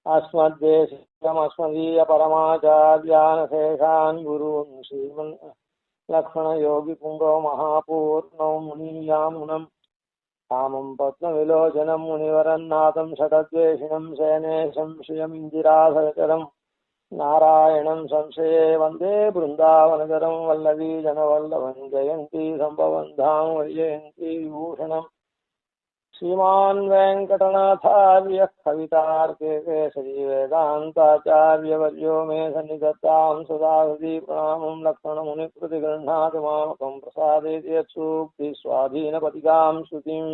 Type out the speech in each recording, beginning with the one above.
अस्मद्देशीय परमाचार्यान् शेषान् गुरून् श्रीमन् लक्ष्मणयोगिपुङ्गो महापूर्णौ मुनीयामुनम् कामं पद्मविलोचनं मुनिवरन्नाथं षडद्वेषिणं शयनेशं श्रियमिन्दिराधरचरम् नारायणं संशये वन्दे बृन्दावनचरं वल्लवी जनवल्लभं जयन्ती सम्भवं धाम वैजयन्ती विभूषणम् श्रीमान् वेङ्कटनाथार्यः कवितार्के केसरी वेदान्ताचार्यवर्यो मे सन्निधत्तां सदा हृदि प्रणामं लक्ष्मणमुनिकृतिगृह्णाति मामकं प्रसादेति यत्सूक्तिस्वाधीनपतिकां श्रुतिं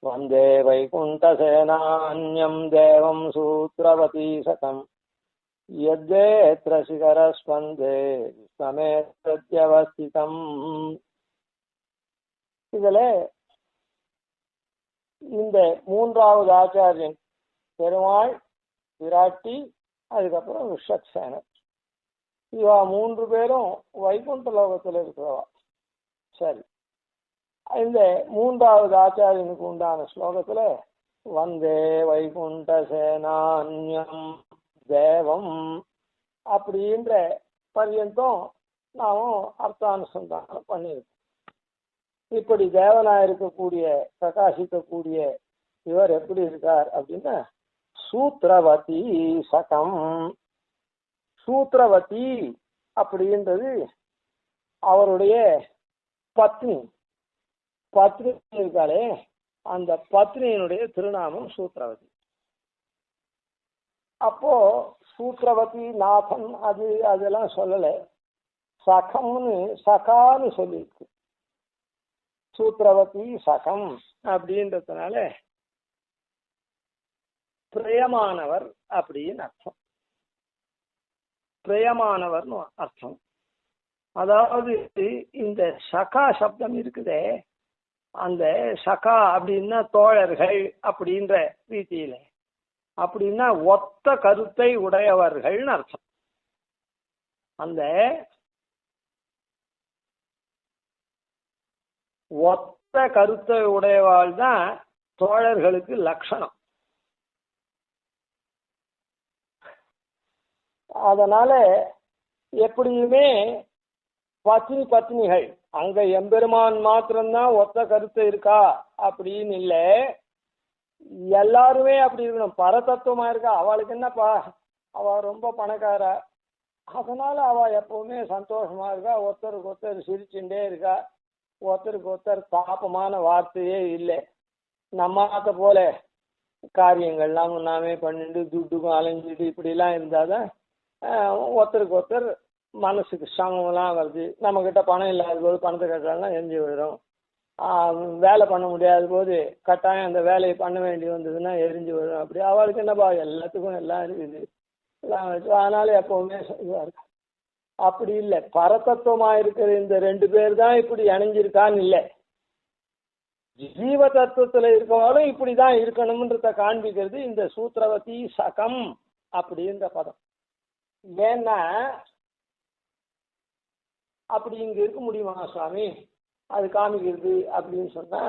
वन्दे वैकुण्ठसेनान्यं देवं सूत्रवतीशतम् यद्वेत्र शिखरस्पन्दे समेत्यवस्थितम् இதிலே இந்த மூன்றாவது ஆச்சாரியன் பெருமாள் விராட்டி அதுக்கப்புறம் விஷக்சேனர் இவா மூன்று பேரும் வைகுண்ட லோகத்தில் இருக்கிறவா. சரி, இந்த மூன்றாவது ஆச்சாரியனுக்கு உண்டான ஸ்லோகத்துல வந்தே வைகுண்ட சேனான்யம் தேவம் அப்படின்ற பர்யந்தம் நாமும் அர்த்தானுசந்தானம் பண்ணியிருக்கோம். இப்படி தேவனா இருக்கக்கூடிய பிரகாசிக்கக்கூடிய இவர் எப்படி இருக்கார் அப்படின்னா சூத்ரவதி சகம். சூத்ரவதி அப்படின்றது அவருடைய பத்னி. பத்னி இருக்காளே, அந்த பத்னியினுடைய திருநாமம் சூத்ரவதி. அப்போ சூத்ரவதி நாதன் அதெல்லாம் சொல்லல, சகம்னு சகான்னு சொல்லியிருக்கு. சூத்ரவதி சகம் அப்படின்றதுனால பிரியமானவர் அப்படின்னு அர்த்தம். பிரியமானவர்னு அர்த்தம். அதாவது இந்த சகா சப்தம் இருக்குதே, அந்த சகா அப்படின்னா தோழர்கள் அப்படின்ற ரீதியில, அப்படின்னா ஒத்த கருத்தை உடையவர்கள்னு அர்த்தம். அந்த ஒத்த கருத்தை உடையவாள் தான் தோழர்களுக்கு லட்சணம். அதனால எப்படியுமே பத்னிகள் அங்க எம்பெருமான் மாத்திரம்தான் ஒத்த கருத்து இருக்கா அப்படின்னு இல்லை, எல்லாருமே அப்படி இருக்கணும். பரதத்துவமா இருக்கா, அவளுக்கு என்னப்பா, அவ ரொம்ப பணக்காரா, அதனால அவ எப்பவுமே சந்தோஷமா இருக்கா, ஒருத்தருக்கு ஒருத்தர் சிரிச்சுட்டே இருக்கா, ஒருத்தருக்கு ஒருத்தர் தாபமான வார்த்தையே இல்லை. நம்மாத்த போல காரியங்கள்லாம் நாமே பண்ணிட்டு துட்டுக்கும் அலைஞ்சிட்டு இப்படிலாம் இருந்தாதான் ஒருத்தருக்கு ஒருத்தர் மனசுக்கு சமம்லாம் வருது. நம்மக்கிட்ட பணம் இல்லாத போது பணத்தை கட்டாலாம் எரிஞ்சு விடுறோம். வேலை பண்ண முடியாத போது கட்டாயம் அந்த வேலையை பண்ண வேண்டி வந்ததுன்னா எரிஞ்சு விடுறோம். அப்படி அவளுக்கு என்னப்பா, எல்லாத்துக்கும் எல்லாம் இருக்குது, எல்லாம் அதனால எப்பவுமே இதுவாக இருக்கு. அப்படி இல்லை, பரதத்துவமா இருக்கிற இந்த ரெண்டு பேர் தான் இப்படி அணைஞ்சிருக்கான்னு இல்லை, ஜீவ தத்துவத்துல இருக்கவாலும் இப்படிதான் இருக்கணும்ன்றத காண்பிக்கிறது இந்த சூத்ரவதி சகம் அப்படின்ற பதம். ஏன்னா அப்படி இங்க இருக்க முடியுமா சுவாமி, அது காமிக்கிறது அப்படின்னு சொன்னா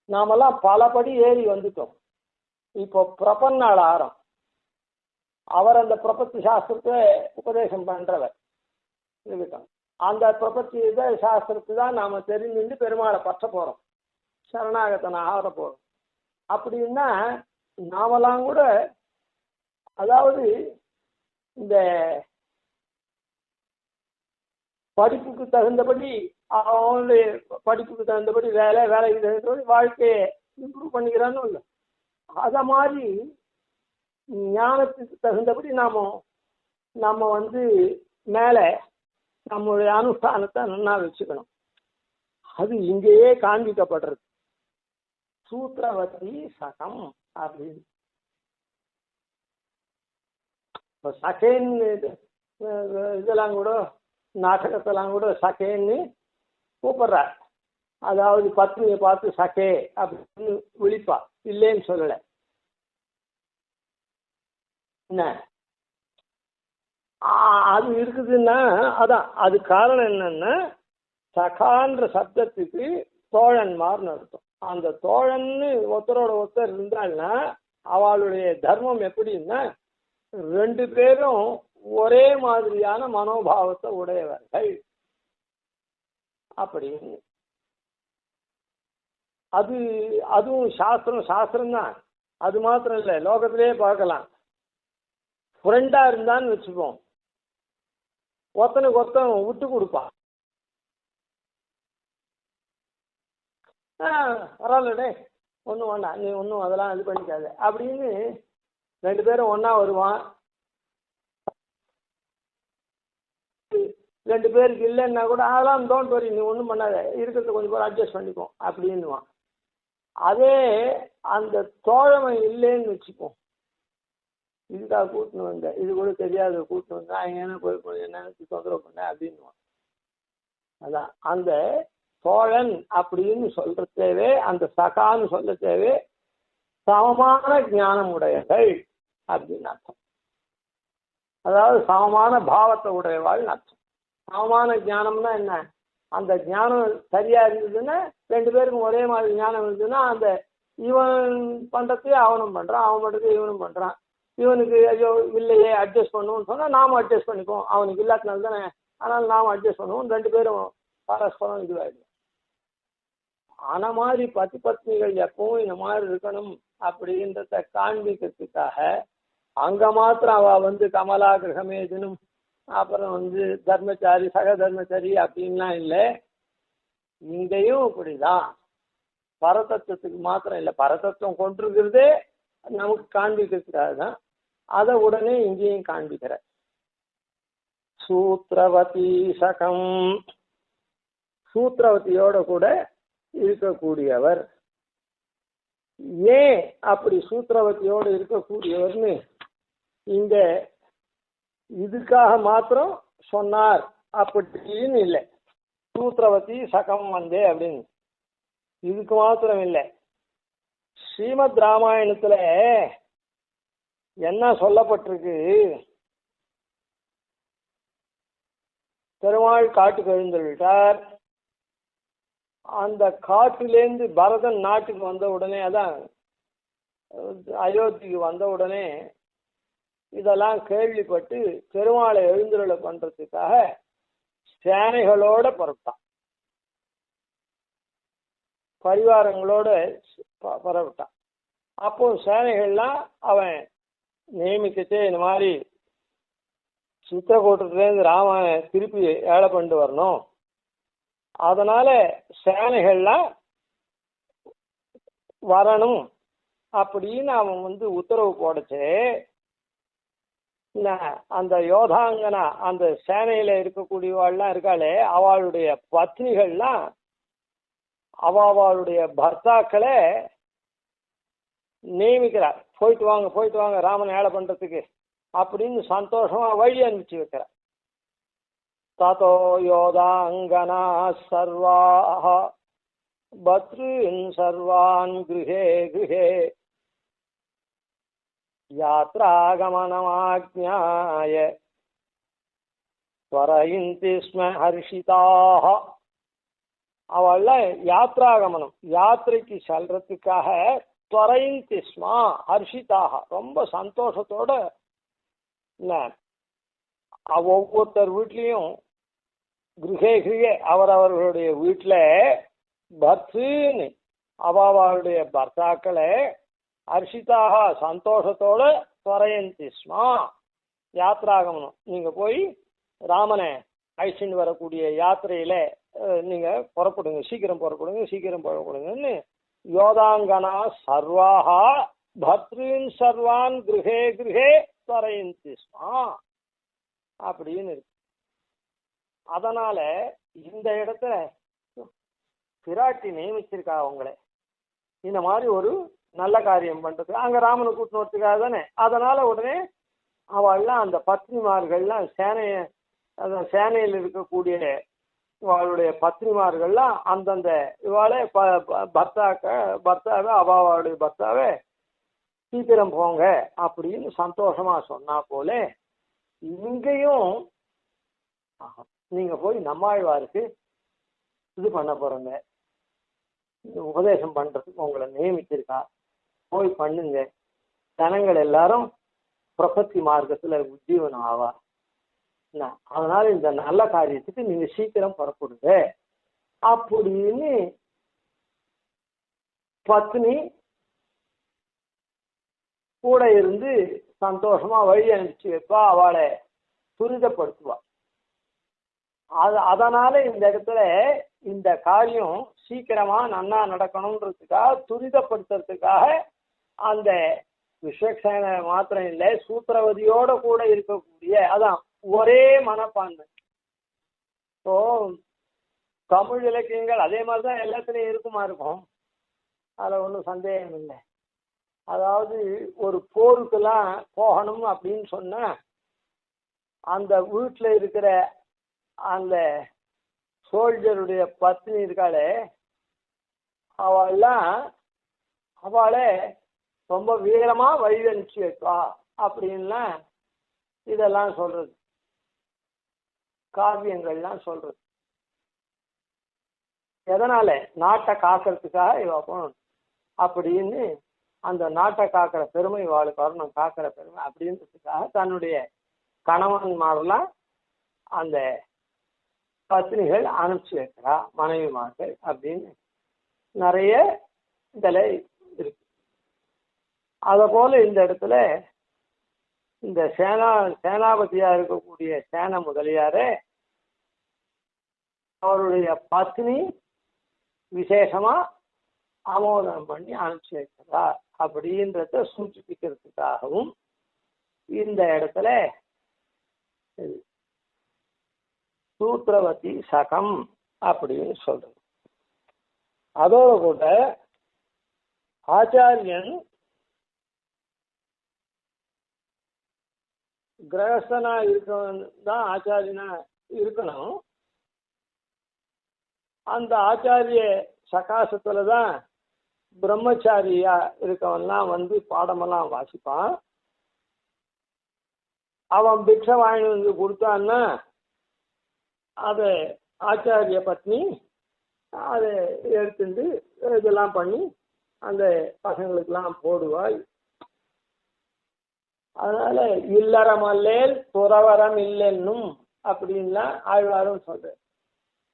நாமெல்லாம் பலபடி ஏறி வந்துட்டோம். இப்போ பிரபன்னாள் ஆரம், அவர் அந்த பிரபத்தி சாஸ்திரத்தை உபதேசம் பண்றவர் இருக்கட்டும். அந்த பிரபத்தி சாஸ்திரத்தை தான் நாம தெரிஞ்சுட்டு பெருமாளை பற்ற போறோம், சரணாகத்தனை ஆக போறோம். அப்படின்னா நாமெல்லாம் கூட, அதாவது இந்த படிப்புக்கு தகுந்தபடி அவனுடைய படிப்புக்கு தகுந்தபடி வேலைக்கு தகுந்தபடி வாழ்க்கையை இம்ப்ரூவ் பண்ணிக்கிறான்னு இல்லை, அத மாதிரி ஞானத்துக்கு தகுந்தபடி நம்ம வந்து மேல நம்மளுடைய அனுஷ்டானத்தை நல்லா வச்சுக்கணும். அது இங்கேயே காண்பிக்கப்படுறது சூத்ரவதி சகம் அப்படின்னு. சகேன்னு இதெல்லாம் கூட நாடகத்தெல்லாம் கூட சகேன்னு கூப்பிடுறார். அதாவது பத்னியை பார்த்து சகே அப்படின்னு விழிப்பா, இல்லைன்னு சொல்லலை. என்ன அது இருக்குதுன்னா அதான் அது காரணம் என்னன்னா, சகான்ற சப்தத்துக்கு தோழன்மார்னு அர்த்தம். அந்த தோழன்னு ஒருத்தரோட ஒருத்தர் இருந்தால்னா அவளுடைய தர்மம் எப்படின்னா ரெண்டு பேரும் ஒரே மாதிரியான மனோபாவத்தை உடையவர்கள் அப்படின்னு. அதுவும் சாஸ்திரம் தான். அது மாத்திரம் இல்லை, லோகத்திலேயே பார்க்கலாம். ஃப்ரெண்டா இருந்தான்னு வச்சுப்போம், ஒருத்தனுக்கு ஒருத்தன் விட்டு கொடுப்பான். பரவாயில்லடே, ஒன்றும் வேண்டாம், நீ ஒன்றும் அதெல்லாம் இது பண்ணிக்காது அப்படின்னு ரெண்டு பேரும் ஒன்னா வருவான். ரெண்டு பேருக்கு இல்லைன்னா கூட அதெல்லாம் டோன்ட் வரி, நீ ஒன்றும் பண்ணாத, இருக்கிறத கொஞ்சம் பேர் அட்ஜஸ்ட் பண்ணிப்போம் அப்படின்னுவான். அதே அந்த தோழமை இல்லைன்னு வச்சுப்போம், இதுக்காக கூட்டின்னு வந்த, இது கூட தெரியாத கூட்டின்னு வந்தா எங்கன்னா போய் என்ன தொந்தரவு பண்ண அப்படின்னுவான். அதான் அந்த தோழன் அப்படின்னு சொல்ற தேவை, அந்த சகான்னு சொல்ல தேவை சமமான ஞானம் உடையவர்கள் அப்படின்னு அர்த்தம். அதாவது சமமான பாவத்தை உடையவாள் அர்த்தம். சமமான ஞானம்னா என்ன? அந்த ஞானம் சரியா இருந்ததுன்னா, ரெண்டு பேருக்கும் ஒரே மாதிரி ஞானம் இருந்ததுன்னா, அந்த இவன் பண்றதையே அவனும் பண்றான், அவன் பண்றதையே இவனும் பண்றான். இவனுக்கு ஐயோ இல்லையே அட்ஜஸ்ட் பண்ணுவோம்னு சொன்னா நாம அட்ஜஸ்ட் பண்ணிக்குவோம், அவனுக்கு இல்லாதனால தானே, அதனால நாம அட்ஜஸ்ட் பண்ணுவோம், ரெண்டு பேரும் பரஸ்பரம் இதுவாயிடும். ஆன மாதிரி பத்தி பத்னிகள் எப்பவும் இந்த மாதிரி இருக்கணும் அப்படின்றத காண்பிக்கிறதுக்காக அங்க மாத்திரம் அவ வந்து கமலா கிரகமேதினும் அப்புறம் தர்மச்சாரி சக தர்மச்சாரி அப்படின்லாம் இல்லை. இங்கேயும் இப்படிதான். பரதத்துவத்துக்கு மாத்திரம் இல்லை, பரதத்துவம் கொண்டிருக்கிறதே நமக்கு காண்பிக்கிறதுக்காக தான். அதை உடனே இங்கேயும் காண்பிக்கிற. சூத்ரவதி சகம், சூத்ரவதியோட கூட இருக்கக்கூடியவர். ஏன் அப்படி சூத்ரவதியோடு இருக்கக்கூடியவர்னு இங்க இதுக்காக மாத்திரம் சொன்னார் அப்படின்னு இல்லை. சூத்ரவதி சகம் வந்தே அப்படின்னு இதுக்கு மாத்திரம் இல்லை. ஸ்ரீமத் ராமாயணத்துல என்ன சொல்லப்பட்டிருக்கு? பெருமாள் காட்டுக்கு எழுந்துள்ளார். அந்த காட்டிலேருந்து பரதன் நாட்டுக்கு வந்த உடனே, அதான் அயோத்திக்கு வந்த உடனே இதெல்லாம் கேள்விப்பட்டு பெருமாளை எழுந்துருளை பண்றதுக்காக சேனைகளோட புறப்பட்டான், பரிவாரங்களோட புறப்பட்டான். அப்போ சேனைகள்லாம் அவன் நியமிக்கச்சே இந்த மாதிரி சித்திரக்கூட்டத்திலேருந்து ராமனை திருப்பி ஏழை பண்ணிட்டு வரணும், அதனால சேனைகள்லாம் வரணும் அப்படின்னு அவன் உத்தரவு போடச்சு. அந்த யோதாங்கனா அந்த சேனையில இருக்கக்கூடியவாள்லாம் இருக்காளே, அவளுடைய பத்னிகள்லாம் அவளுடைய பர்த்தாக்களை நியமிக்கிறார். போயிட்டு வாங்க ராமனை ஏழை பண்றதுக்கு அப்படின்னு சந்தோஷமா வழி அனுப்பிச்சு வைக்கிறார். ததோ யோதாங்கனா சர்வாஹ பத்ருன் சர்வான் கிருஹே கிருஹே யாத்ராகமனமாக்ஞாய ஸ்வரயந்தி ஸ்ம ஹர்ஷிதாக. அவள யாத்ராகமனம், யாத்திரைக்கு செல்றதுக்காக ஸ்வரயந்தி ஸ்ம ஹர்ஷிதாக, ரொம்ப சந்தோஷத்தோட ஒவ்வொருத்தர் வீட்லையும் கிருஹே கிருஹே அவரவர்களுடைய வீட்டுல பர்த்துன்னு அவளுடைய பர்த்தாக்களை ஹர்ஷிதாக சந்தோஷத்தோட ஸ்வரயந்தி ஸ்மா யாத்ராகமனம், நீங்க போய் ராமனை அழைச்சிட்டு வரக்கூடிய யாத்திரையில நீங்க புறப்படுங்க, சீக்கிரம் புறப்படுங்கன்னு யோதாங்கனா சர்வாஹா பத்ருன் சர்வான் கிருஹே கிருஹே ஸ்வரயந்தி ஸ்மா அப்படின்னு இருக்கு. அதனால இந்த இடத்துல பிராட்டி நியமிச்சிருக்கா அவங்கள இந்த மாதிரி ஒரு நல்ல காரியம் பண்றது, அங்க ராமனை கூட்டின்னு வரத்துக்காக தானே. அதனால உடனே அவள்லாம் அந்த பத்னிமார்கள்லாம் சேனையில் இருக்கக்கூடிய இவளுடைய பத்னிமார்கள்லாம் அந்தந்த இவாளே பர்த்தாவை அவளுடைய பர்த்தாவை சீக்கிரம் போங்க அப்படின்னு சந்தோஷமா சொன்னா போல, இங்கேயும் நீங்க போய் நம்மாழ்வாருக்கு இது பண்ண போறீங்க, உபதேசம் பண்றதுக்கு உங்களை நியமிச்சிருக்கா, போய் பண்ணுங்க ஜனங்கள் எல்லாரும் பிரபத்தி மார்க்கத்துல உஜ்ஜீவனம் ஆவா. அதனால இந்த நல்ல காரியத்துக்கு நீங்க சீக்கிரம் புறப்படுங்க அப்படின்னு பத்னி கூட இருந்து சந்தோஷமா வழி அனுப்பிச்சு வைப்பா, அவளை துரிதப்படுத்துவா. அதனால இந்த இடத்துல இந்த காரியம் சீக்கிரமா நன்னா நடக்கணும்ன்றதுக்காக துரிதப்படுத்துறதுக்காக அந்த விஸ்வக்சேன மாத்திரம் இல்லை, சூத்திரவதியோட கூட இருக்கக்கூடிய அதான் ஒரே மனப்பான்மை. இப்போ தமிழ் இலக்கியங்கள் அதே மாதிரிதான் எல்லாத்துலயும் இருக்கும், அதுல ஒன்றும் சந்தேகம் இல்லை. அதாவது ஒரு போருக்கெல்லாம் போகணும் அப்படின்னு சொன்னா அந்த வீட்டுல இருக்கிற அந்த சோல்ஜருடைய பத்னி இருக்காளே, அவளை ரொம்ப வீரமா வழி அனுப்பிச்சு வைப்பா அப்படின்லாம் இதெல்லாம் சொல்றது, காவியங்கள்லாம் சொல்றது. எதனால? நாட்டை காக்கிறதுக்காக இவ போகணும் அப்படின்னு, அந்த நாட்டை காக்கிற பெருமை இவாளுக்கு வரணும், காக்கிற பெருமை அப்படின்றதுக்காக தன்னுடைய கணவன்மாரெல்லாம் அந்த பத்னிகள் அனுப்பிச்சு வைக்கிறா, மனைவிமார்கள் அப்படின்னு நிறைய இதுல இருக்கு. அத போல இந்த இடத்துல இந்த சேனாபதியா இருக்கக்கூடிய சேன முதலியாரே அவருடைய பத்னி விசேஷமா ஆமோதனம் பண்ணி அனுப்பிச்சு வைக்கிறா அப்படின்றத சூச்சிப்பிக்கிறதுக்காகவும் இந்த இடத்துல சூத்திரவதி சகம் அப்படின்னு சொல்றது. அதோட கூட ஆச்சாரியன் கிரகஸ்தனா இருக்கவன் தான் ஆச்சாரியனா இருக்கணும். அந்த ஆச்சாரிய சகாசத்துலதான் பிரம்மச்சாரியா இருக்கவன்லாம் வந்து பாடமெல்லாம் வாசிப்பான். அவன் பிக்ஷை வாங்கி வந்து கொடுத்தான்னா அதை ஆச்சாரிய பத்னி அதை எடுத்துட்டு இதெல்லாம் பண்ணி அந்த பசங்களுக்கெல்லாம் போடுவாள். அதனால இல்லறமல்லேல் துறவரம் இல்லைன்னும் அப்படின்லாம் ஆழ்வாரும் சொல்ற.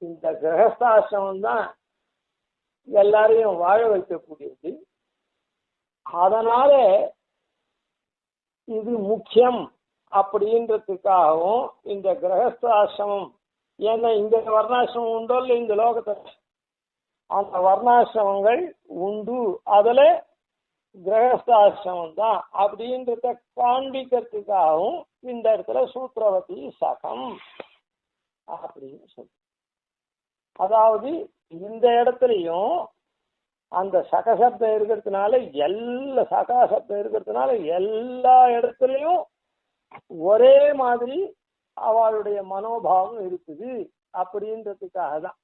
இந்த கிரகஸ்தாசிரமம் தான் எல்லாரையும் வாழ வைக்கக்கூடியது. அதனால இது முக்கியம் அப்படின்றதுக்காகவும் இந்த கிரகஸ்தாசிரமம், ஏன்னா இந்த வர்ணாசிரமம் உண்டோ இல்லை இந்த லோகத்தில், அந்த வர்ணாசிரமங்கள் உண்டு, அதுல கிரகஸ்தாசிரமம் தான் அப்படின்றத காண்பிக்கிறதுக்காகவும் இந்த இடத்துல சூத்திரவதி சகம் அப்படின்னு சொல்லு. அதாவது இந்த இடத்துலையும் அந்த சகசப்தம் இருக்கிறதுனால எல்லா இடத்துலையும் ஒரே மாதிரி அவளுடைய மனோபாவம் இருக்குது அப்படின்றதுக்காக தான்.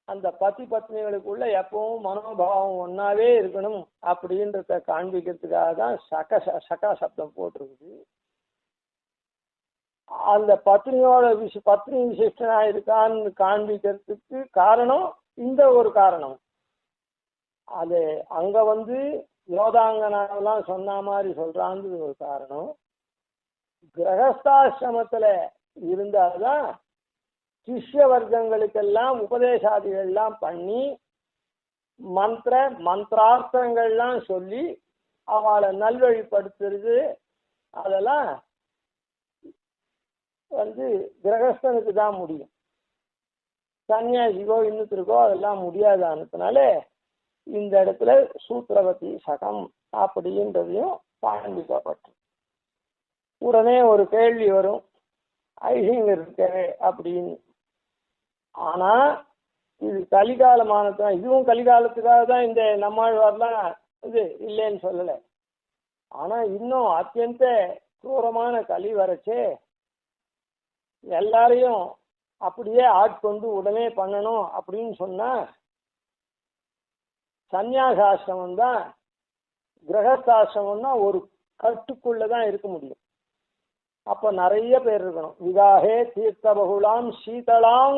அந்த பத்தி பத்னிகளுக்குள்ள எப்பவும் மனோபாவம் ஒன்னாவே இருக்கணும் அப்படின்றத காண்பிக்கிறதுக்காக தான் சகா சப்தம் போட்டிருக்குது. அந்த பத்னி விசிஷ்டனா இருக்கான்னு காண்பிக்கிறதுக்கு காரணம் இந்த ஒரு காரணம். அது அங்க வந்து யோதாங்கனாவெல்லாம் சொன்ன மாதிரி சொல்றான்னு ஒரு காரணம். கிரகஸ்தாசிரமத்துல இருந்தால்தான் சிஷ்ய வர்க்கங்களுக்கெல்லாம் உபதேசாதிகள்லாம் பண்ணி மந்திரார்த்தங்கள்லாம் சொல்லி அவளை நல்வழிப்படுத்துறது, அதெல்லாம் வந்து கிரகஸ்தனுக்கு தான் முடியும். சன்னியாசிக்கோ இன்னத்திற்கோ அதெல்லாம் முடியாதானதுனால இந்த இடத்துல சூத்திரவதி சகம் அப்படின்றதையும் காண்பிக்கப்பட்டு. உடனே ஒரு கேள்வி வரும், ஐசிங்க இருக்கவே அப்படின்னு. ஆனா இது கலிகாலமானதான், இதுவும் கலிகாலத்துக்காக தான் இந்த நம்மாழ்வார்லாம் இது இல்லைன்னு சொல்லலை. ஆனா இன்னும் அத்தியந்த தூரமான கலி வரச்சே எல்லாரையும் அப்படியே ஆட்கொண்டு உடனே பண்ணணும் அப்படின்னு சொன்னா சந்நியாசாசிரமம் தான், கிரகஸ்தாசிரமம் தான் ஒரு கட்டுக்குள்ளதான் இருக்க முடியும். அப்ப நிறைய பேர் இருக்கணும். விகாகே தீர்த்த பகுலாம் சீதளாம்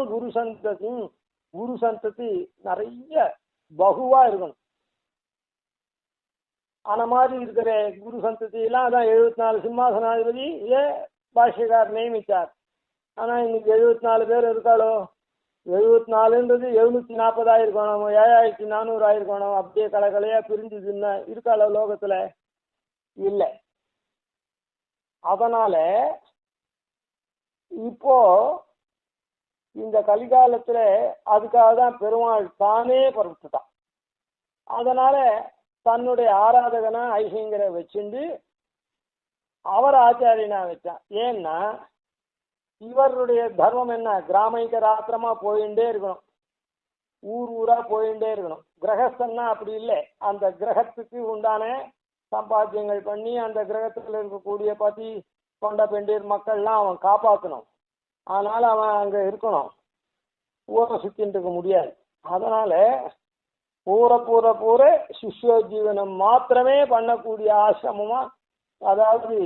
குரு சந்ததி நிறைய பகுவா இருக்கணும். அந்த மாதிரி இருக்கிற குரு சந்ததியெல்லாம் அதான் 74 சிம்மாசனாதிபதி பாஷ்யக்கார் நியமித்தார். ஆனால் இன்னைக்கு 74 பேர் இருக்காளோ? 74ன்றது 740 ஆயிருக்கணும், 7400 ஆயிருக்கணும், அப்படியே கலக்கலையா பிரிஞ்சுதுன்னா இருக்காளோ லோகத்துல? இல்லை. அதனால இப்போ இந்த கலிகாலத்துல அதுக்காக தான் பெருமாள் தானே பரப்பிட்டான். அதனால தன்னுடைய ஆராதகனா ஐசிங்கரை வச்சுண்டு அவர் ஆச்சாரியனா வச்சான். ஏன்னா இவருடைய தர்மம் என்ன? கிராமிக ராத்திரமா போயிட்டே இருக்கணும், ஊர் ஊரா போயிட்டே இருக்கணும். கிரகஸ்தன்னா அப்படி இல்லை. அந்த கிரகத்துக்கு உண்டான சம்பாத்தியங்கள் பண்ணி அந்த கிரகத்துல இருக்கக்கூடிய பதி கொண்ட பெண்டீர் மக்கள்லாம் அவன் காப்பாற்றணும். அதனால அவன் அங்க இருக்கணும், ஊரை சுத்தின்னு இருக்க முடியாது. அதனால பூர சிஷ்யோஜீவனம் மாத்திரமே பண்ணக்கூடிய ஆசிரமமா, அதாவது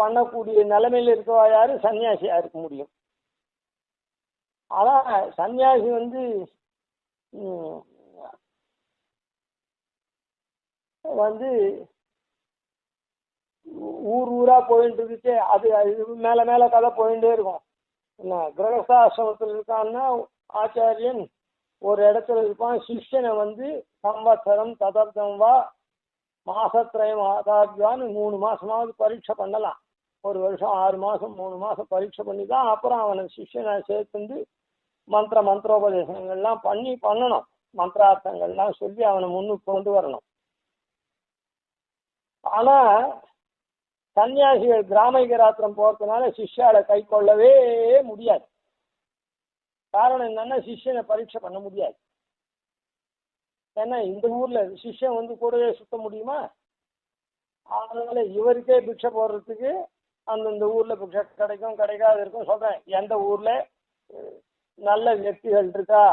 பண்ணக்கூடிய நிலைமையில் இருக்கவா யாரு? சன்னியாசியா இருக்க முடியும். ஆனா சன்னியாசி வந்து ஊர் ஊரா போயிட்டு இருந்துச்சு. அது மேல மேல கதை போயிட்டே இருக்கும். என்ன கிரகஸ்தாசிரமத்தில் இருக்கான்னா ஆச்சாரியன் ஒரு இடத்துல இருப்பான். சிஷ்யனை சம்வத்சரம் ததர்த்தம் வா மாசத்திரயம் ஆதாத்வான்னு 3 மாசமாவது பரீட்சை பண்ணலாம். ஒரு வருஷம் 6 மாசம் 3 மாசம் பரீட்சை பண்ணி தான் அப்புறம் அவனை சிஷ்யனை சேர்த்து மந்திரோபதேசங்கள்லாம் பண்ணணும். மந்திரார்த்தங்கள்லாம் சொல்லி அவனை முன்னுக்கு கொண்டு வரணும். ஆனா சன்னியாசிகள் கிராமிக ராத்திரம் போறதுனால சிஷ்யால கை கொள்ளவே முடியாது. காரணம் என்னன்னா சிஷ்யனை பரீட்சை பண்ண முடியாது. ஏன்னா இந்த ஊர்ல சிஷ்யன் கூடவே சுத்த முடியுமா? அதனால இவருக்கே பிக்ஷை போடுறதுக்கு அந்தந்த ஊர்ல பிக்ஷை கிடைக்கும் கிடைக்காது இருக்கும். சொல்றேன், எந்த ஊர்ல நல்ல வியக்திகள் இருக்கா,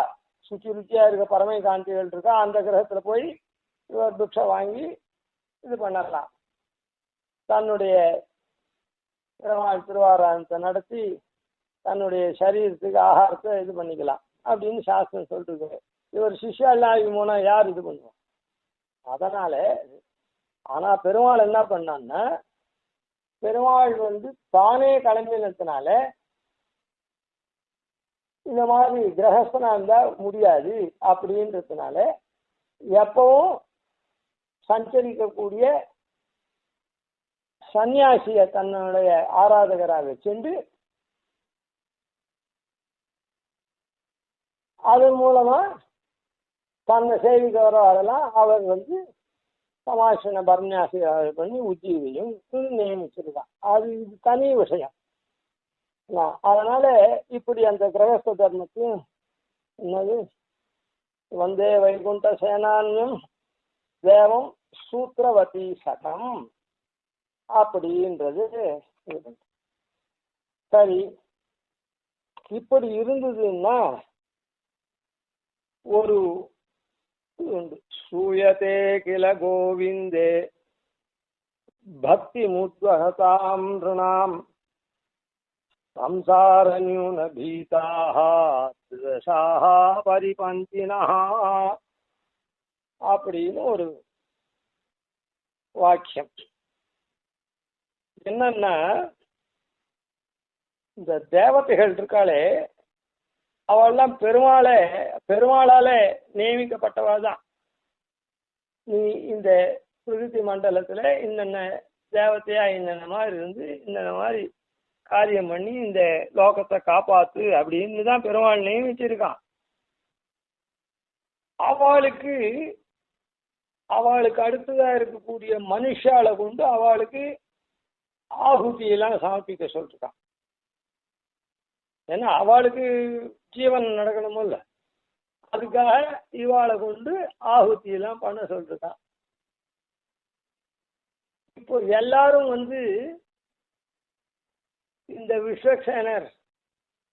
சுச்சி ருச்சியா இருக்க பரமை காந்திகள் இருக்கா, அந்த கிரகத்துல போய் இவர் பிக்ஷை வாங்கி இது பண்ணலாம். தன்னுடைய திருவாராயணத்தை நடத்தி தன்னுடைய சரீரத்துக்கு ஆகாரத்தை இது பண்ணிக்கலாம் அப்படின்னு சாஸ்திரம் சொல்றது. இவர் சிஷ்யாலாம் போனா யார் இது பண்ணுவோம்? அதனால ஆனா பெருமாள் என்ன பண்ணான்னா, பெருமாள் தானே கிளம்பினதுனால இந்த மாதிரி கிரகஸ்தனா இருந்தா முடியாது அப்படின்றதுனால எப்பவும் சஞ்சரிக்கக்கூடிய சன்னியாசிய தன்னுடைய ஆராதகராக சென்று அதன் மூலமா தன்னை சேவிக்கிறவரெல்லாம் அவர் சமாசன பரநியாசியாக பண்ணி உத்தியையும் நியமிச்சிருக்கான். அது தனி விஷயம். அதனால இப்படி அந்த கிரகஸ்த தர்மத்தையும் என்னது வந்தே வைகுண்ட சேனான்யம் தேவம் சூத்திரவதி சகம் அப்படின்றது. சரி, இப்படி இருந்ததுன்னா ஒரு சூயதே கில கோவிந்தே பக்தி முத்வஹதாம் ருணாம் சம்சார நியூன பீதாக திரசாஹ பரிபந்தினஹ அப்படின்னு ஒரு வாக்கியம். என்னன்னா, இந்த தேவதைகள் இருக்காளே அவெல்லாம் பெருமாளால நியமிக்கப்பட்டவா தான். நீ இந்த பிரகிருதி மண்டலத்துல இன்னென்ன தேவத்தையா இன்னென்ன மாதிரி இருந்து இன்னென்ன மாதிரி காரியம் பண்ணி இந்த லோகத்தை காப்பாத்து அப்படின்னு தான் பெருமாள் நியமிச்சிருக்கான். அவளுக்கு அடுத்ததா இருக்கக்கூடிய மனுஷால கொண்டு அவளுக்கு ஆகுதியெல்லாம் சமர்ப்பிக்க சொல்லிருக்கான். ஏன்னா அவளுக்கு ஜீவன் நடக்கணுமோ இல்ல, அதுக்காக இவாளை கொண்டு ஆகுதியெல்லாம் பண்ண சொல்லிருக்கான். இப்போ எல்லாரும் இந்த விஸ்வக்சேனர்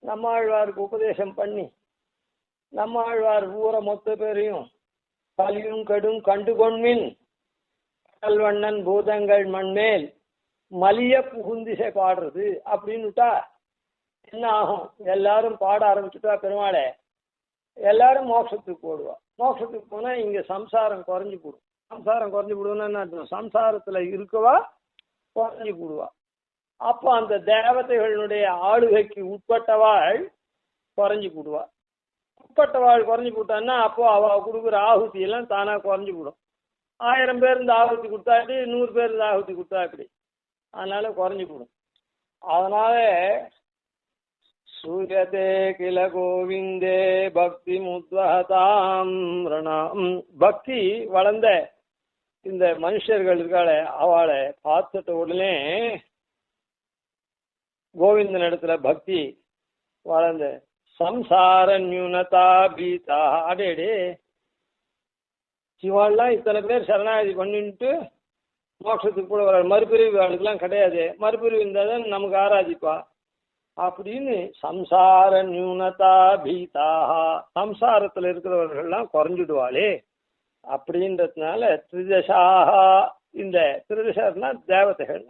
நம்மாழ்வாருக்கு உபதேசம் பண்ணி நம்மாழ்வார் ஊரை மொத்த பேரையும் கலியும் கடும் கண்டு கொண்மின் கல்வண்ணன் பூதங்கள் மண்மேல் மலிய புகுந்திசை பாடுறது அப்படின்னுட்டா என்ன ஆகும்? எல்லாரும் பாட ஆரம்பிச்சுட்டா பெருமாளை எல்லாரும் மோட்சத்துக்கு போடுவா. மோட்சத்துக்கு போனா இங்க சம்சாரம் குறைஞ்சு போடும். சம்சாரம் குறைஞ்சி விடுவோம்னா என்ன அர்த்தம்? சம்சாரத்துல இருக்கவா குறைஞ்சி விடுவா. அப்போ அந்த தேவதைகளுடைய ஆளுகைக்கு உட்பட்டவாள் குறைஞ்சி போடுவா. உட்பட்டவாள் குறைஞ்சி போட்டான்னா அப்போ அவ கொடுக்குற ஆகுதி எல்லாம் தானா குறைஞ்சி போடும். 1000 பேர் இருந்து ஆகுதி கொடுத்தாட்டி 100 பேர் இருந்து ஆகுதி கொடுத்தா இப்படி, அதனால குறைஞ்சி போடும். அதனால சூரியதே கில கோவிந்தே பக்தி முத்வஹதாம் ரணாம். பக்தி வளர்ந்த இந்த மனுஷர்கள் இருக்காளே அவளை பார்த்துட்ட உடனே கோவிந்தன் இடத்துல பக்தி வளர்ந்த சம்சார நியூனதா பீதா. அடேடே, சிவாள்லாம் இத்தனை பேர் சரணாகதி பண்ணிட்டு மோட்சத்துக்கு கூட வர, மறுபிரிவு அவளுக்கெல்லாம் கிடையாது. மறுபிரிவு இருந்தால் தான் நமக்கு ஆராதிப்பா அப்படின்னு சம்சார நியூனதா பீதாக, சம்சாரத்தில் இருக்கிறவர்கள்லாம் குறைஞ்சிடுவாளே அப்படின்றதுனால திரிதசாக, இந்த திரிதசர்னா தேவதைகள்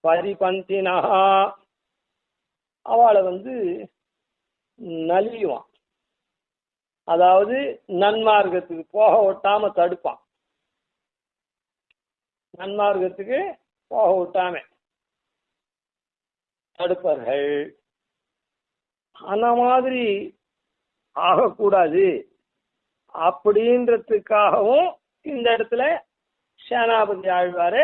பரிபந்தினா, அவளை நலியுவான். அதாவது நன்மார்க்கத்துக்கு போக ஒட்டாம தடுப்பான். நன்மார்க்கத்துக்கு போக ஒட்டாம தடுப்பார்கள். அந்த மாதிரி ஆகக்கூடாது அப்படின்றதுக்காகவும் இந்த இடத்துல சேனாபதி ஆழ்வாரு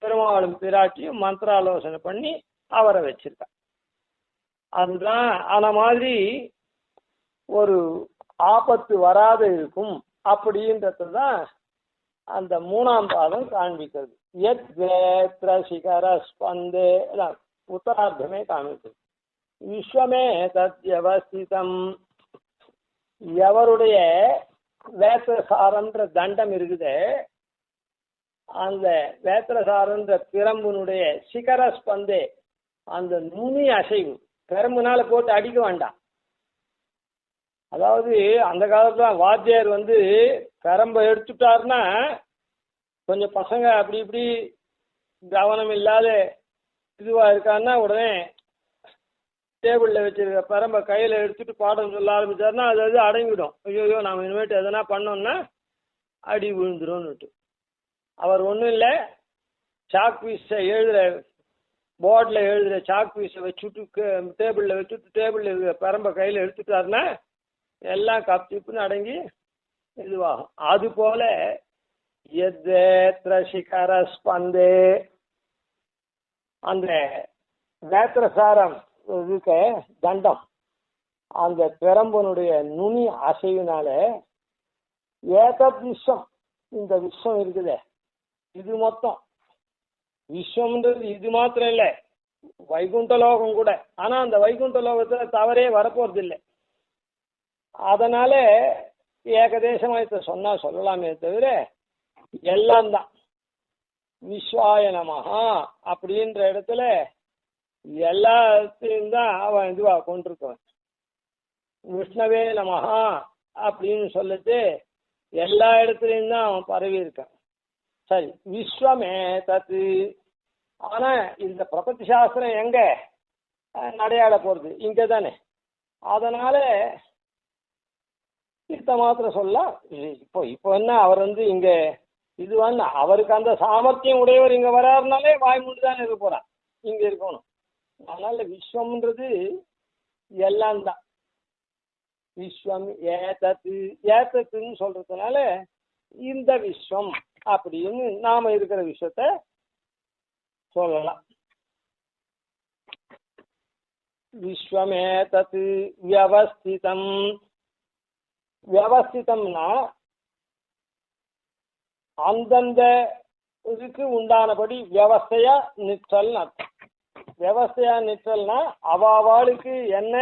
பெருமாளும் பிராட்டியும் மந்திராலோசனை பண்ணி அவரை வச்சிருக்கார். அதுதான் அந்த மாதிரி ஒரு ஆபத்து வராத இருக்கும் அப்படின்றதுதான் அந்த 3ஆம் பாதம் காண்பிக்கிறது. எத் வேத்ர சிகர ஸ்பந்தே உத்தரார்த்தமே காண்பிக்கிறது. விஸ்வமே தத்யவஸ்திதம், எவருடைய வேத்திரசாரன்ற தண்டம் இருக்குது, அந்த வேத்திரசாரன்ற பிரம்புனுடைய சிகர ஸ்பந்தே, அந்த நுனி அசைவு, பிரம்புனால போட்டு அடிக்க வேண்டாம். அதாவது அந்த காலத்துல வாத்தியார் கரம்பை எடுத்துட்டாருன்னா கொஞ்சம் பசங்க அப்படி இப்படி கவனம் இல்லாத இதுவா இருக்கான்னா உடனே டேபிள்ல வச்சிருக்க பரம்பை கையில எடுத்துட்டு பாடம் சொல்ல ஆரம்பிச்சாருன்னா அது அடங்கிடும். ஐயோ நாம இனிமேட்டு எதனா பண்ணோம்னா அடி விழுந்துரும்னுட்டு. அவர் ஒன்றும் இல்லை, சாக் பீஸை எழுதுற போர்டில் எழுதுகிற சாக் பீஸை வச்சுட்டு டேபிளில் வச்சுட்டு டேபிளில் இருக்கிற பரம்பை கையில் எடுத்துட்டாருன்னா எல்லாம் கப்திப்புன்னு அடங்கி இதுவாகும். அது போல எத்வேத்ர சிகர ஸ்பந்தே, அந்த வேத்திரசாரம் இருக்க தண்டம், அந்த பிரம்பனுடைய நுனி அசைவினால ஏதத் விஸ்வம், இந்த விஸ்வம் இருக்குதே இது மொத்தம், விஸ்வம்ன்றது இது மாத்திரம் இல்லை, வைகுண்ட லோகம் கூட. ஆனா அந்த வைகுண்ட லோகத்துல தவறே வரப்போறது இல்லை. அதனால ஏகதேசமா சொன்னா சொல்லலாமே தவிர எல்லாம் தான் விஸ்வாய நமஹா அப்படின்ற இடத்துல எல்லாத்தையும் தான் அவன் இதுவா கொண்டிருக்கவன். விஷ்ணவே நமஹா அப்படின்னு சொல்லிட்டு எல்லா இடத்துலையும் தான் அவன் பரவி இருக்கான். சரி, விஸ்வமே தத்து. ஆனா இந்த பிரபத்தி சாஸ்திரம் எங்க நடையாட போறது? இங்க தானே. அதனால இத்த மாத்திரம் சொல்லலாம். இப்போ என்ன அவர் இங்க இதுவான அவருக்கு அந்த சாமர்த்தியம் உடையவர் இங்க வராருனாலே வாய் மூண்டு தான் இருக்க போறான், இங்க இருக்கணும். அதனால விஸ்வம்ன்றது எல்லாம் தான். விஸ்வம் ஏதத்து, ஏதத்துன்னு சொல்றதுனால இந்த விஸ்வம் அப்படின்னு நாம இருக்கிற விஷயத்த சொல்லலாம். விஸ்வமேதத்து வியவஸ்திதம். வியவஸ்திதம்னா அந்தந்த இதுக்கு உண்டானபடி வியவஸ்தையா நிற்றல்னு அர்த்தம். வியவஸ்தையா நிற்றல்னா அவாவாளுக்கு என்ன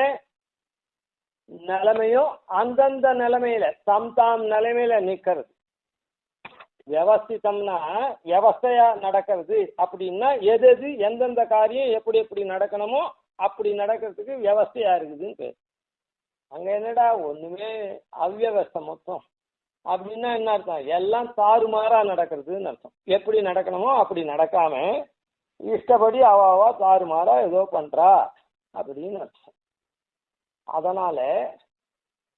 நிலைமையோ அந்தந்த நிலைமையில தாம் நிலைமையில நிக்கிறது. வியவஸ்திதம்னா வியவஸ்தையா நடக்கிறது அப்படின்னா எது எது எந்தெந்த காரியம் எப்படி எப்படி நடக்கணுமோ அப்படி நடக்கிறதுக்கு வியவஸ்தையா இருக்குதுன்னு பேர். அங்க என்னடா ஒண்ணுமே அவ்வியவஸ்தை மொத்தம் அப்படின்னா என்ன அர்த்தம்? எல்லாம் தாறுமாறா நடக்கிறதுன்னு அர்த்தம். எப்படி நடக்கணுமோ அப்படி நடக்காம இஷ்டப்படி அவாவா தாறுமாறா ஏதோ பண்றா அப்படின்னு அர்த்தம். அதனால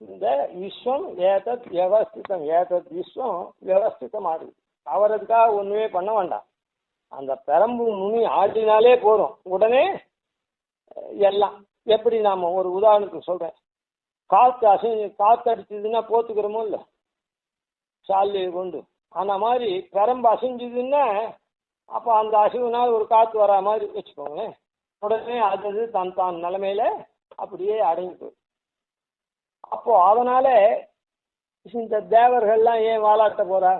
இந்த விஸ்வம் ஏதத் வியவஸ்திதம், ஏதத் விஸ்வம் வியவஸ்திதமா இருக்கு. அவர் அதுக்காக ஒண்ணுமே பண்ண வேண்டாம். அந்த பெரம்பு நுனி ஆடினாலே போறோம், உடனே எல்லாம். எப்படி நாம ஒரு உதாரணத்துக்கு சொல்றேன், காத்து அடிச்சதுன்னா போத்துக்கிறோமோ இல்ல சாலையை கொண்டு, அந்த மாதிரி பெரம்பு அசைஞ்சதுன்னா அப்ப அந்த அசைவுனால் ஒரு காத்து வரா மாதிரி வச்சுக்கோங்களேன், உடனே அது தான் நிலைமையில அப்படியே அடங்கி போயிடும். அப்போ அதனால இந்த தேவர்கள்லாம் ஏன் வாலாட்ட போறா?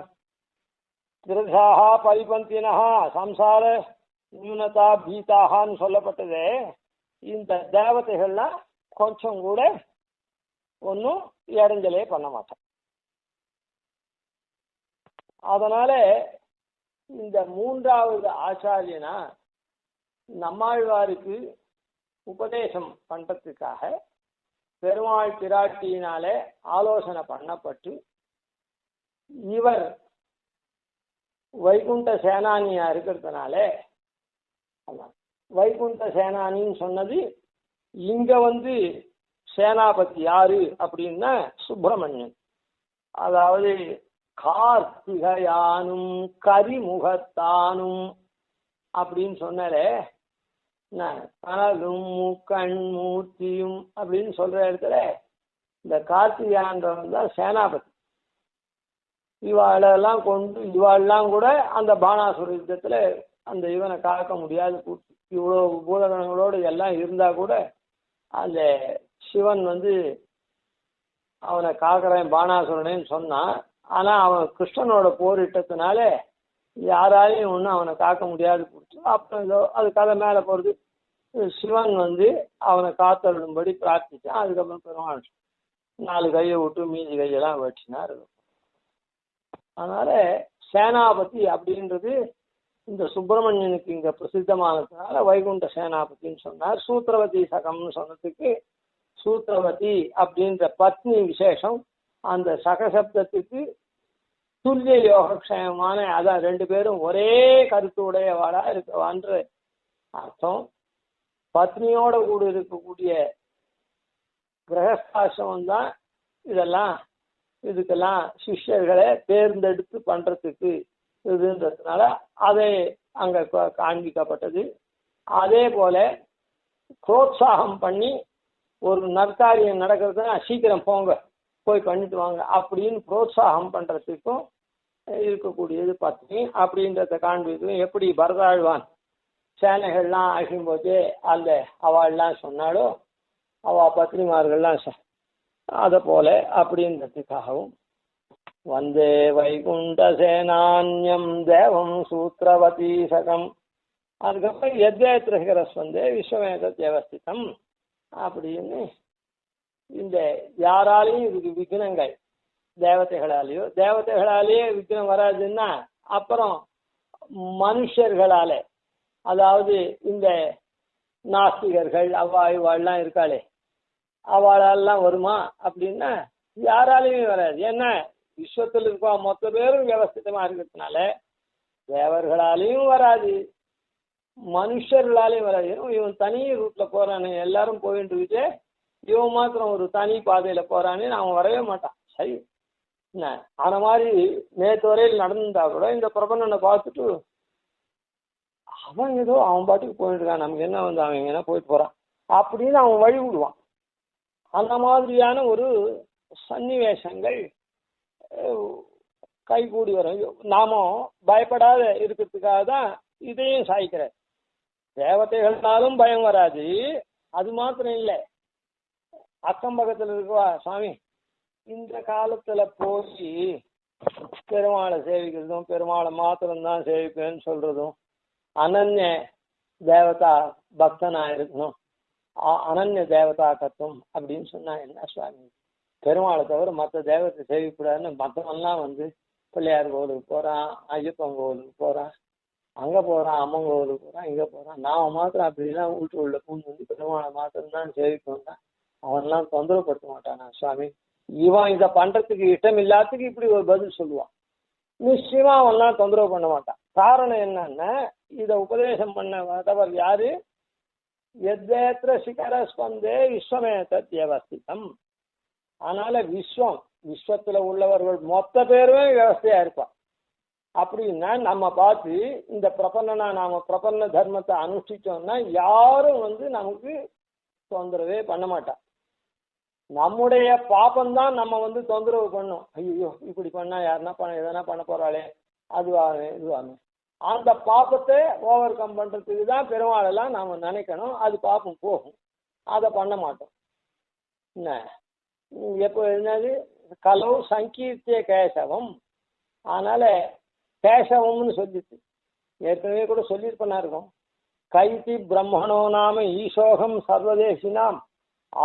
திருஷாகா பரிபந்தினஹா சம்சார நியூனதா பீதாகான்னு சொல்லப்பட்டது. இந்த தேவதைகள்லாம் கொஞ்சம் கூட ஒன்றும் இடைஞ்சலே பண்ண மாட்டான். அதனால இந்த மூன்றாவது ஆச்சாரியனா நம்மாழ்வாருக்கு உபதேசம் பண்றதுக்காக பெருமாள் பிராட்டியினாலே ஆலோசனை பண்ணப்பட்டு, இவர் வைகுண்ட சேனானியா இருக்கிறதுனால, வைகுண்ட சேனானின்னு சொன்னது இங்க சேனாபதி யாரு அப்படின்னா சுப்பிரமணியன். அதாவது கார்த்திகையானும் கரிமுகத்தானும் அப்படின்னு சொன்னாலே, கனலும் கண் மூர்த்தியும் அப்படின்னு சொல்ற இடத்துல இந்த கார்த்திகான்றவன் தான் சேனாபதி. இவாளெல்லாம் கொண்டு இவாளெல்லாம் கூட அந்த பானாசுர யுத்தத்துல அந்த இவனை காக்க முடியாது. இவ்வளவு பூதகணங்களோடு எல்லாம் இருந்தா கூட அந்த சிவன் அவனை காக்கிறேன் பானாசுரனேன்னு சொன்னான். ஆனா அவன் கிருஷ்ணனோட போரிட்டதுனால யாராலையும் ஒன்றும் அவனை காக்க முடியாது போச்சு. அப்புறம் அது கதை மேல போறது, சிவன் அவனை காத்தருடும்படி பிரார்த்திச்சான். அதுக்கப்புறம் பெருமாள் 4 கையை விட்டு மீதி கையெல்லாம் வெட்டினார். அதனால சேனாபதி அப்படின்றது இந்த சுப்பிரமணியனுக்கு இங்க பிரசித்தமானதுனால வைகுண்ட சேனாபதினு சொன்னார். சூத்திரவதி சகம்னு சொன்னதுக்கு சூத்திரவதி அப்படின்ற பத்னி விசேஷம். அந்த சகசப்தத்துக்கு துல்லிய யோகக்ஷேமமான, அதான் 2 பேரும் ஒரே கருத்து உடையவாளா இருக்கவான்ற அர்த்தம். பத்னியோட கூட இருக்கக்கூடிய கிரகஸ்தாசிரமம் தான் இதுக்கெல்லாம் சிஷ்யர்களை தேர்ந்தெடுத்து பண்றதுக்கு இதுன்றதுனால அதை அங்க காண்பிக்கப்பட்டது. அதே போல புரோத்சாகம் பண்ணி ஒரு நற்காரியம் நடக்கிறதுனா சீக்கிரம் போங்க போய் பண்ணிட்டு வாங்க அப்படின்னு புரோத்சாகம் பண்றதுக்கும் இருக்கக்கூடியது பத்னி அப்படின்றத காண்பிக்கும். எப்படி பரதாழ்வான் சேனைகள்லாம் ஆகும்போதே அந்த அவள்லாம் சொன்னாலோ அவ பத்னிமார்கள்லாம் அதை போல அப்படின்றதுக்காகவும் வந்தே வைகுண்ட சேனான்யம் தேவம் சூத்திரவதி சகம். அதுக்கப்புறம் யத்வேத்ரஹிரஸ் விஸ்வமேத வியவஸ்திதம் அப்படின்னு இந்த யாராலையும் இதுக்கு விக்னங்கள் தேவதைகளாலேயே விக்னம் வராதுன்னா அப்புறம் மனுஷர்களால, அதாவது இந்த நாஸ்திகர்கள் இவாள்லாம் இருக்காளே அவளெல்லாம் வருமா அப்படின்னா யாராலையும் வராது. ஏன்னா விஸ்வத்தில் இருக்கா மொத்த பேரும் வியவஸ்திதமா இருக்கிறதுனால தேவர்களாலையும் வராது, மனுஷர்களாலையும் வராது. இவன் தனி ரூட்ல போறானு எல்லாரும் போயிட்டு இருக்கு, இவன் மாத்திரம் ஒரு தனி பாதையில போறான்னு அவன் வரவே மாட்டான். சரி என்ன அந்த மாதிரி நேற்று வரையில் நடந்திருந்தா கூட இந்த பிரபந்தனை பார்த்துட்டு அவன் ஏதோ அவன் பாட்டுக்கு போயிட்டு இருக்கான், நமக்கு என்ன அவன் எங்கன்னா போயிட்டு போறான் அப்படின்னு அவன் வழி விடுவான். அந்த மாதிரியான ஒரு சன்னிவேஷங்கள் கைகூடி வரும். நாமும் பயப்படாத இருக்கிறதுக்காக தான் இதையும் சாய்க்கிற. தேவதைகள்னாலும் பயம் வராது. அது மாத்திரம் இல்லை, அக்கம் பக்கத்தில் இருக்கவா சுவாமி இந்த காலத்துல போய் பெருமாளை சேவிக்கிறதும் பெருமாளை மாத்திரம்தான் சேவிப்பேன்னு சொல்றதும், அனன்ய தேவதா பக்தனா இருக்கணும், அனன்ய தேவதா தத்துவம் அப்படின்னு சொன்னா என்ன சுவாமி, பெருமாளை தவிர மற்ற தேவத்தை சேவிக்கூடாதுன்னு மற்றவெல்லாம் பிள்ளையார் கோவிலுக்கு போறான், ஐயப்பன் கோவிலுக்கு போறான், அங்க போறான், அம்மன் கோவிலுக்கு போறான், இங்க போறான். நாம மாத்திரம் அப்படிலாம் வீட்டு உள்ள பூந்து பெருமாளை மாத்திரம்தான் சேவிக்கணும் தான் அவன்லாம் தொந்தரவுப்படுத்த மாட்டானா சுவாமி. இவன் இதை பண்றதுக்கு இஷ்டம் இல்லாததுக்கு இப்படி ஒரு பதில் சொல்லுவான். நிச்சயமா அவன்லாம் தொந்தரவு பண்ண மாட்டான். காரணம் என்னன்னா இதை உபதேசம் பண்ண வந்தவர் யாரு? எத்தேத்திர சிகரஸ்பந்தே விஸ்வமேத வியவஸ்திதம். அதனால விஸ்வத்துல உள்ளவர்கள் மொத்த பேருமே விவஸ்தையா இருப்பா. அப்படின்னா நம்ம பார்த்து இந்த நாம பிரபன்ன தர்மத்தை அனுஷ்டிச்சோம்னா யாரும் நமக்கு தொந்தரவே பண்ண மாட்டா. நம்முடைய பாப்பம்தான் நம்ம தொந்தரவு பண்ணும். ஐயோ இப்படி பண்ணா யாருன்னா எதனா பண்ண போறாளே, அதுவாங்க இதுவாங்க. அந்த பாப்பத்தை ஓவர் கம் பண்றதுக்கு தான் பெருமாளெல்லாம் நாம நினைக்கணும். அது பாப்பம் போகும், அதை பண்ண மாட்டோம். என்ன எப்போ என்னது கலவு சங்கீர்த்திய கேசவம். அதனால கேசவம்னு சொல்லிட்டு ஏற்கனவே கூட சொல்லியிருப்பனா இருக்கும். கைதி பிரம்மணோ நாம ஈசோகம் சர்வதேசினாம்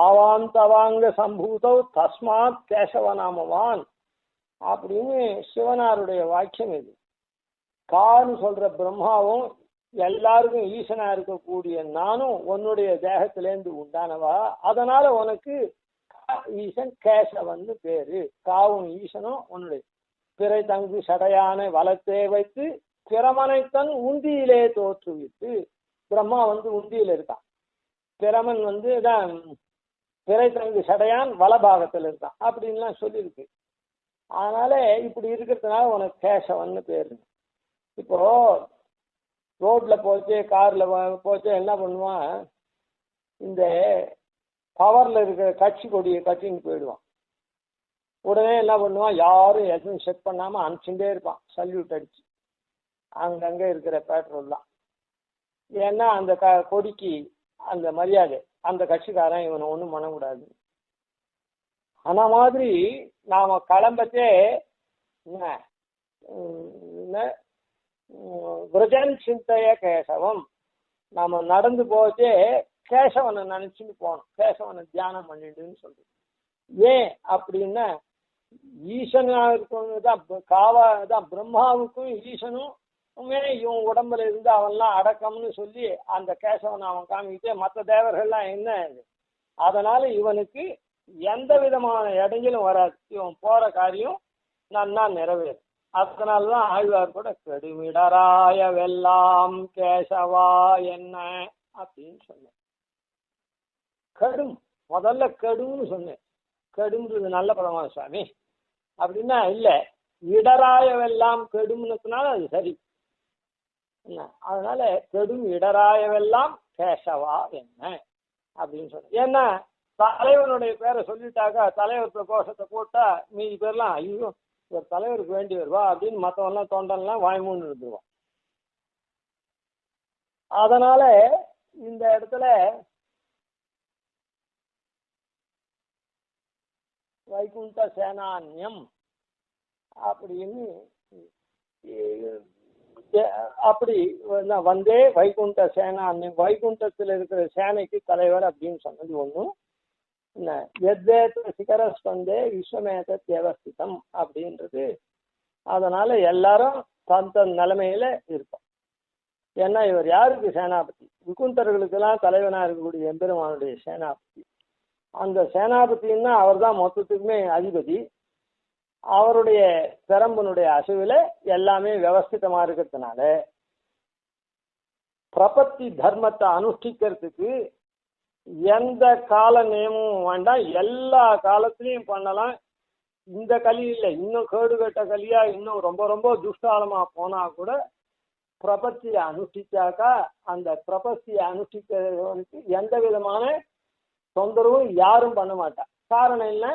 ஆவாந்தவாங்க சம்பூதௌ தஸ்மாத் கேசவ நாமவான் அப்படின்னு சிவனாருடைய வாக்கியம் இது. கான்னு சொல்ற பிரம்மாவும் எல்லாருக்கும் ஈசனா இருக்கக்கூடிய நானும் உன்னுடைய தேகத்திலேருந்து உண்டானவா, அதனால உனக்கு ஈசன் கேசவன் பேரு. காவும் ஈசனும் உன்னுடைய பிறை தங்கு சடையான வளத்தை வைத்து பிரமனைத்தன் உந்தியிலே தோற்றுவித்து. பிரம்மா உந்தியில இருக்கான், பிரமன் தான் பிறை தங்கு சடையான் வலபாகத்தில் இருக்கான் அப்படின்லாம் சொல்லியிருக்கு. அதனால இப்படி இருக்கிறதுனால உனக்கு கேசவன் பேரு. இப்போ ரோட்ல போச்சு கார்ல போச்சு என்ன பண்ணுவான், இந்த பவர்ல இருக்கிற கட்சி கொடியை கட்டின்னு போயிடுவான். உடனே என்ன பண்ணுவான், யாரும் எதுவும் செக் பண்ணாம அனுப்பிச்சுட்டே இருப்பான் சல்யூட் அடிச்சு அங்கங்க இருக்கிற பெட்ரோல்லாம். ஏன்னா அந்த கொடிக்கு அந்த மரியாதை, அந்த கட்சிக்காரன் இவனை ஒன்றும் பண்ணக்கூடாது. ஆனா மாதிரி நாம கிளம்பத்தே விரஜன் சிந்தைய கேசவம், நாம நடந்து போச்சே கேசவனை நினைச்சுன்னு போனோம், கேசவனை தியானம் பண்ணிட்டுன்னு சொல்றது. ஏன் அப்படின்னா ஈசனா இருக்கவங்க தான் பிரம்மாவுக்கும் ஈசனும் இவன் உடம்புல இருந்து அவன்லாம் அடக்கம்னு சொல்லி அந்த கேசவனை அவன் காமிக்கிட்டே மற்ற தேவர்கள்லாம் என்ன. அதனால இவனுக்கு எந்த விதமான இடைஞ்சலும் வராது, இவன் போற காரியம் நன்னா நிறைவேறும். அதனாலதான் ஆழ்வார் கூட கெடுமிடராய வெல்லாம் கேசவா என்ன அப்படின்னு சொன்னேன். கடும் முதல்ல கெடும்னு சொன்னேன். கெடும்ன்றது நல்ல பதமா சுவாமி அப்படின்னா இல்ல, இடராயவெல்லாம் கெடும்னுக்குனால அது சரி. அதனால கெடும் இடராயவெல்லாம் கேசவா என்ன அப்படின்னு சொன்ன. ஏன்னா தலைவனுடைய பேரை சொல்லிட்டாக்கா தலைவர் கோஷத்தை போட்டா மீதி பேர்லாம் ஐயோ ஒரு தலைவருக்கு வேண்டி வருவா அப்படின்னு மற்றவெல்லாம் தொண்டன்லாம் வாய்மூன்னு இருந்துருவான். அதனால இந்த இடத்துல வைகுண்ட சேனான்யம் அப்படின்னு அப்படி வந்தே வைகுண்ட சேனான்யம், வைகுண்டத்தில் இருக்கிற சேனைக்கு தலைவர் அப்படின்னு சொன்னது ஒண்ணும். எத்தேத்த சிகரஸ்பந்தே விஸ்வமேத தேவஸ்திதம் அப்படின்றது. அதனால எல்லாரும் தன் தன் நிலைமையில இருப்போம். ஏன்னா இவர் யாருக்கு சேனாபதி, விகுண்டர்களுக்கெல்லாம் தலைவனா இருக்கக்கூடிய எம்பெருமானுடைய சேனாபதி. அந்த சேனாபதினா அவர் தான் மொத்தத்துக்குமே அதிபதி. அவருடைய பெரம்பனுடைய அசைவுல எல்லாமே விவஸ்திதமா இருக்கிறதுனால பிரபத்தி தர்மத்தை அனுஷ்டிக்கிறதுக்கு எந்த கால நியமமும் வேண்டாம், எல்லா காலத்திலையும் பண்ணலாம். இந்த கலி இல்லை, இன்னும் கேடுகட்ட கலியா இன்னும் ரொம்ப ரொம்ப துஷ்டாலமா போனா கூட பிரபத்தியை அனுஷ்டிச்சாக்கா அந்த பிரபத்தியை அனுஷ்டிக்கிறவனுக்கு எந்த விதமான தொந்தரவும் யாரும் பண்ண மாட்டா. காரணம் என்ன,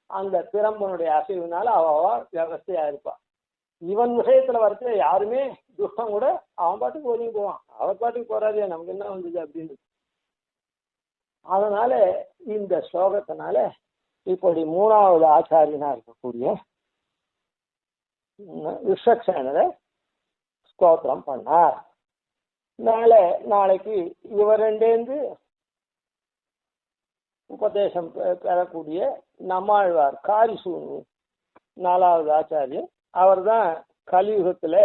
அந்த பிரம்பனுடைய அசைவுனால அவ விவஸ்தையா இருப்பா. இவன் விஷயத்துல வரச்சு யாருமே துஷ்டம் கூட அவன் பாட்டுக்கு ஒதுங்கி போவான், அவன் பாட்டுக்கு போறாதே நமக்கு என்ன வந்தது அப்படின்னு. அதனால இந்த ஸ்லோகத்தினால இப்படி மூணாவது ஆச்சாரியனா இருக்கக்கூடிய விஸ்வக்சேனரை ஸ்தோத்திரம் பண்ணார். நாளைக்கு இவர் ரெண்டேந்து உபதேசம் பெறக்கூடிய நம்மாழ்வார் காரிசூனு நாலாவது ஆச்சாரியர். அவர் தான் கலியுகத்துல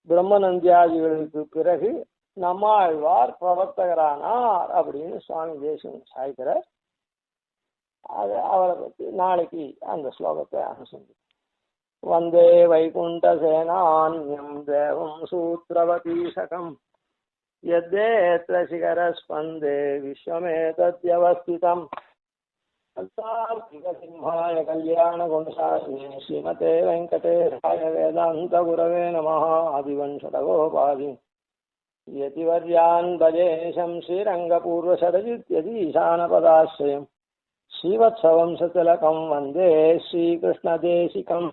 பிரம்மநந்தியாதிகளுக்கு பிறகு நம்மாழ்வார் பிரவர்த்தகரானார் அப்படின்னு சுவாமி தேசிகன் சாய்க்கிறார். அது அவரை பற்றி நாளைக்கு அந்த ஸ்லோகத்தை அனுசந்தி. வந்தே வைகுண்ட சேனான்யம் தேவம் சூத்ரவதீசகம் யத்தேத்ர சிகரஸ்பந்தே விஸ்வமேதத்யவஸ்திதம் सिंहाय कल्याण गुणशालिने श्रीमते वेंकटेशाय वेदांत गुरवे नमः। आदिवंशतगोपादि यतिवर्यान् भजेशं श्रीरङ्गपूर्वषडजित्यधीशानपदाश्रयम् श्रीवत्सवंशतिलकं वन्दे श्रीकृष्णदेशिकम्।